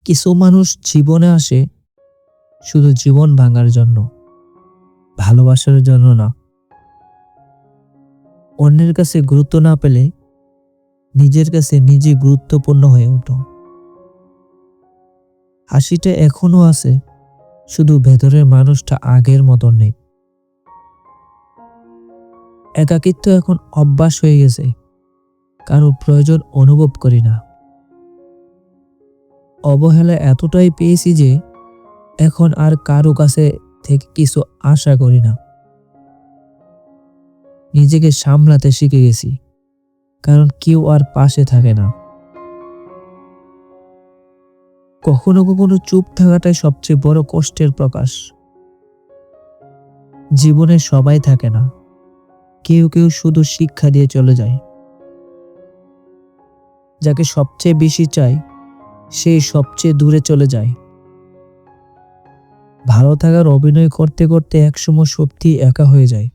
কিছু মানুষ জীবনে আসে শুধু জীবন ভাঙার জন্য, ভালোবাসার জন্য না। অন্যের কাছে গুরুত্ব না পেলে নিজের কাছে নিজে গুরুত্বপূর্ণ হয়ে ওঠো। হাসিটা এখনো আছে, শুধু ভেতরের মানুষটা আগের মতন নেই। একাকিত্ব এখন অভ্যাস হয়ে গেছে, কারো প্রয়োজন অনুভব করি না। অবহেলা এতটাই পেয়েছি যে এখন আর কারো কাছে থেকে কিছু আশা করি না। নিজেকে সামলাতে শিখে গেছি, কারণ কেউ আর পাশে থাকে না। কখনো কখনো চুপ থাকাটাই সবচেয়ে বড় কষ্টের প্রকাশ। জীবনে সবাই থাকে না, কেউ কেউ শুধু শিক্ষা দিয়ে চলে যায়। যাকে সবচেয়ে বেশি চাই সেই সবচেয়ে দূরে চলে যায়। ভালো থাকার অভিনয় করতে করতে একসময় সত্যি একা হয়ে যায়।